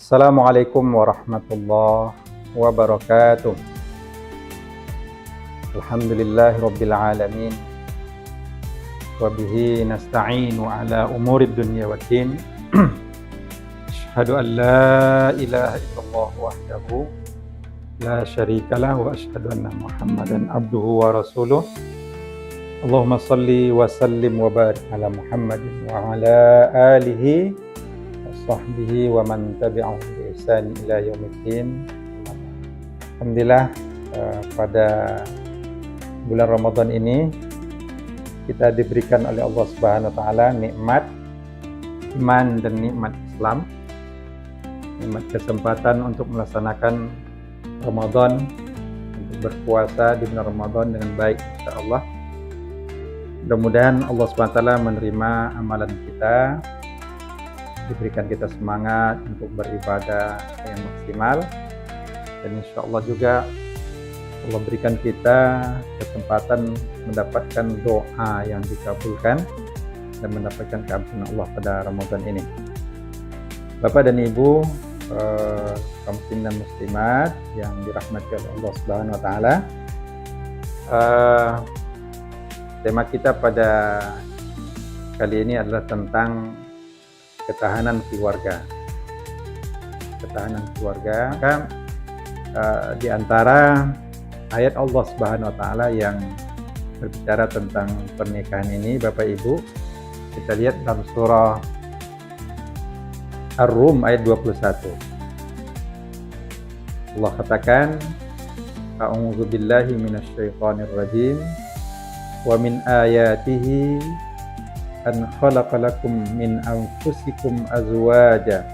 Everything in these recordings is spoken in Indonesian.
Assalamualaikum warahmatullahi wabarakatuh. Alhamdulillahirabbil alamin. Wa bihi nasta'inu ala umurid dunya waddin. Asyhadu an la ilaha illallah wahdahu la syarikalah wa asyhadu anna Muhammadan abduhu wa rasuluh. Allahumma shalli wa sallim wa barik ala Muhammadin wa ala alihi sahbihi wa man tabi'ahum bi ihsan ila yaumiddin. Alhamdulillah, pada bulan Ramadan ini kita diberikan oleh Allah Subhanahu wa taala nikmat iman dan nikmat Islam, nikmat kesempatan untuk melaksanakan Ramadan, untuk berpuasa di bulan Ramadan dengan baik insyaallah. Mudah-mudahan Allah Subhanahu wa taala menerima amalan kita, diberikan kita semangat untuk beribadah yang maksimal, dan insya Allah juga Allah berikan kita kesempatan mendapatkan doa yang dikabulkan dan mendapatkan keampunan Allah pada Ramadan ini. Bapak dan Ibu, kaum muslimin dan muslimat yang dirahmati oleh Allah Subhanahu wa taala, tema kita pada kali ini adalah tentang ketahanan keluarga. Ketahanan keluarga. Maka di antara ayat Allah Subhanahu wa taala yang berbicara tentang pernikahan ini, Bapak Ibu, kita lihat dalam surah Ar-Rum ayat 21. Allah katakan, A'udzu billahi minasyaitonir rajim. Wa min ayatihi an khalaqalakum min anfusikum azwaja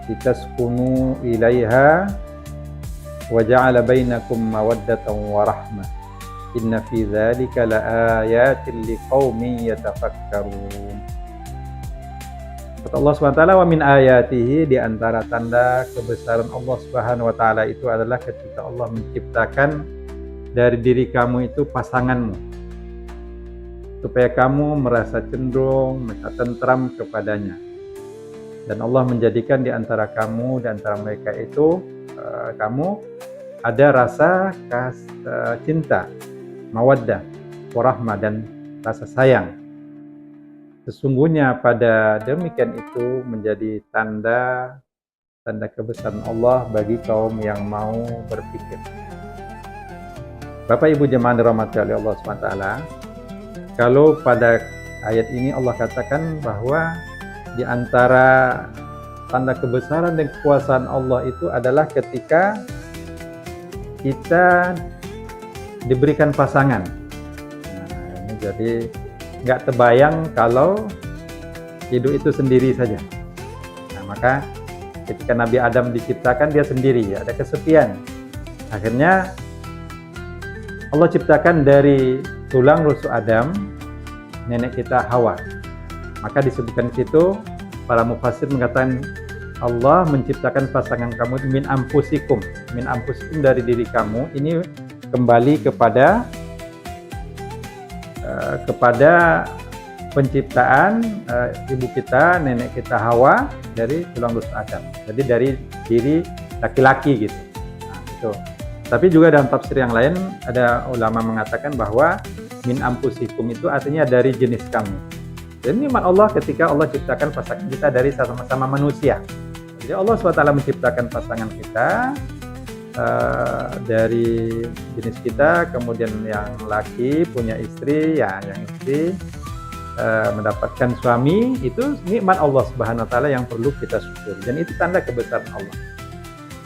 litaskunu ilaiha wa ja'ala bainakum mawaddatan wa rahmah inna fi dzalika laayatin liqaumin yatafakkarun. Kata Allah SWT, wa min ayatihi, di antara tanda kebesaran Allah Subhanahu wa taala itu adalah ketika Allah menciptakan dari diri kamu itu pasanganmu, supaya kamu merasa cenderung, merasa tentram kepadanya. Dan Allah menjadikan di antara kamu, di antara mereka itu, kamu ada rasa cinta, mawaddah, warahmah, dan rasa sayang. Sesungguhnya pada demikian itu menjadi tanda kebesaran Allah bagi kaum yang mau berpikir. Bapak Ibu jemaah dirahmati oleh Allah SWT, kalau pada ayat ini Allah katakan bahwa di antara tanda kebesaran dan kekuasaan Allah itu adalah ketika kita diberikan pasangan. Nah, ini jadi nggak terbayang kalau hidup itu sendiri saja. Nah, maka ketika Nabi Adam diciptakan, dia sendiri, ada kesepian. Akhirnya Allah ciptakan dari tulang rusuk Adam, nenek kita Hawa. Maka disebutkan di situ, para mufassir mengatakan Allah menciptakan pasangan kamu min anfusikum. Min anfusikum, dari diri kamu. Ini kembali kepada penciptaan ibu kita, nenek kita Hawa dari tulang rusuk Adam. Jadi dari diri laki-laki gitu. Nah, itu. Tapi juga dalam tafsir yang lain ada ulama mengatakan bahwa min anfusikum itu artinya dari jenis kamu. Dan nikmat Allah ketika Allah ciptakan pasangan kita dari sama-sama manusia. Jadi Allah SWT menciptakan pasangan kita dari jenis kita, kemudian yang laki punya istri, ya yang istri mendapatkan suami, itu nikmat Allah Subhanahu wa taala yang perlu kita syukuri. Dan itu tanda kebesaran Allah.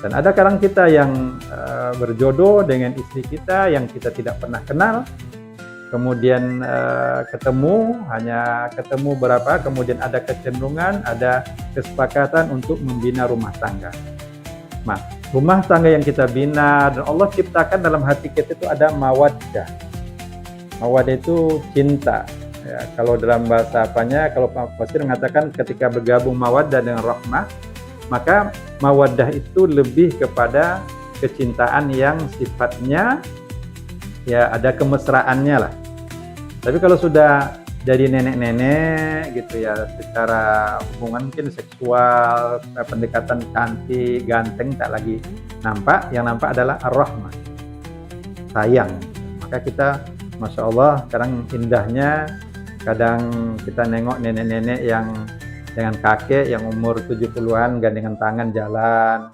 Dan ada kadang kita yang berjodoh dengan istri kita yang kita tidak pernah kenal, kemudian hanya ketemu berapa, kemudian ada kecenderungan, ada kesepakatan untuk membina rumah tangga. Nah, rumah tangga yang kita bina dan Allah ciptakan dalam hati kita itu ada mawaddah. Mawaddah itu cinta. Ya, kalau dalam bahasa apanya, kalau Pak Fasir mengatakan ketika bergabung mawaddah dengan rahmah, maka mawaddah itu lebih kepada kecintaan yang sifatnya ya ada kemesraannya lah. Tapi kalau sudah jadi nenek-nenek gitu ya, secara hubungan mungkin seksual, pendekatan cantik, ganteng tak lagi nampak, yang nampak adalah ar-rahmah, sayang. Maka kita Masya Allah kadang indahnya, kadang kita nengok nenek-nenek yang dengan kakek yang umur 70-an gandengan tangan jalan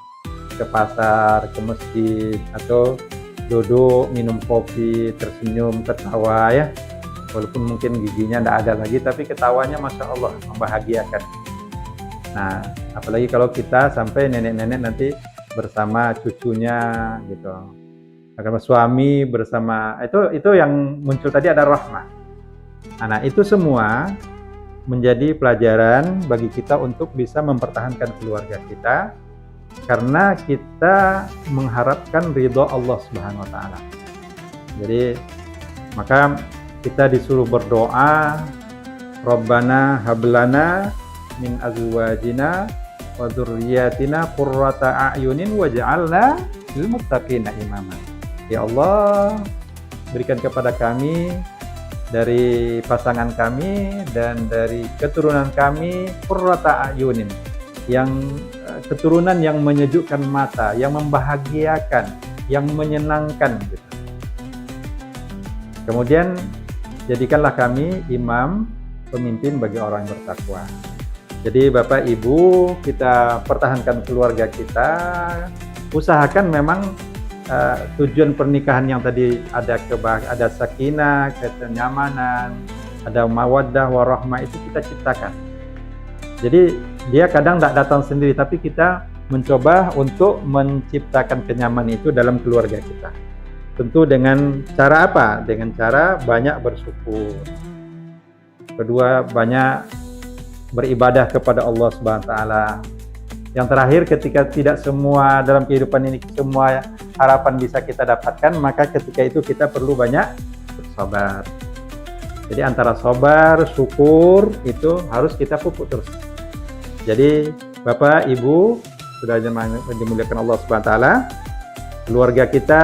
ke pasar, ke masjid, atau duduk minum kopi, tersenyum, ketawa ya. Walaupun mungkin giginya tidak ada lagi, tapi ketawanya Masya Allah membahagiakan. Nah, apalagi kalau kita sampai nenek-nenek nanti bersama cucunya gitu. Karena suami bersama, itu yang muncul tadi ada rahmah. Nah, itu semua menjadi pelajaran bagi kita untuk bisa mempertahankan keluarga kita, karena kita mengharapkan ridho Allah Subhanahu wa taala. Jadi maka kita disuruh berdoa, Rabbana hablana min azwajina wa dzurriyyatina qurrata a'yunin waj'alna lil muttaqina imama. Ya Allah, berikan kepada kami dari pasangan kami dan dari keturunan kami qurrata a'yunin, yang keturunan yang menyejukkan mata, yang membahagiakan, yang menyenangkan gitu. Kemudian jadikanlah kami imam, pemimpin bagi orang yang bertakwa. Jadi Bapak Ibu, kita pertahankan keluarga kita, usahakan memang tujuan pernikahan yang tadi ada sakinah, kenyamanan, ada mawaddah warahmah, itu kita ciptakan. Jadi dia kadang tidak datang sendiri, tapi kita mencoba untuk menciptakan kenyamanan itu dalam keluarga kita. Tentu dengan cara apa? Dengan cara banyak bersyukur. Kedua, banyak beribadah kepada Allah Subhanahu wa taala. Yang terakhir, ketika tidak semua dalam kehidupan ini semua harapan bisa kita dapatkan, maka ketika itu kita perlu banyak bersabar. Jadi antara sabar, syukur itu harus kita pupuk terus. Jadi Bapak, Ibu, sudah dimuliakan Allah Subhanahu wa taala, keluarga kita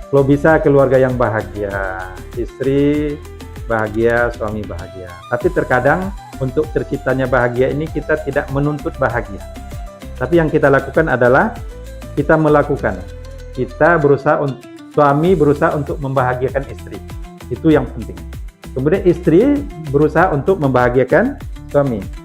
kalau bisa keluarga yang bahagia, istri bahagia, suami bahagia. Tapi terkadang untuk terciptanya bahagia ini kita tidak menuntut bahagia. Tapi yang kita lakukan adalah kita melakukan. Kita berusaha, suami berusaha untuk membahagiakan istri. Itu yang penting. Kemudian istri berusaha untuk membahagiakan suami.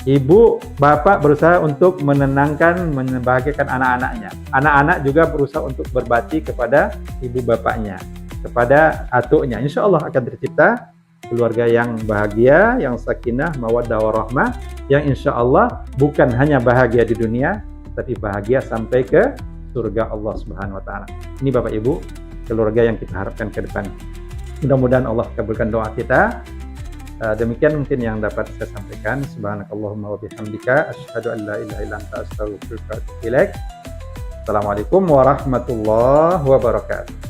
Ibu, bapak berusaha untuk menenangkan, membahagiakan anak-anaknya. Anak-anak juga berusaha untuk berbakti kepada ibu bapaknya, kepada atuknya. Insya Allah akan tercipta keluarga yang bahagia, yang sakinah, mawaddah warahmah, yang insya Allah bukan hanya bahagia di dunia, tapi bahagia sampai ke surga Allah Subhanahu wa taala. Ini Bapak Ibu, keluarga yang kita harapkan ke depan. Mudah-mudahan Allah kabulkan doa kita. Demikian mungkin yang dapat saya sampaikan. Subhanakallahumma wa bihamdika asyhadu an la ilaha illa anta astaghfiruka wa atubu ilaik. Assalamualaikum warahmatullahi wabarakatuh.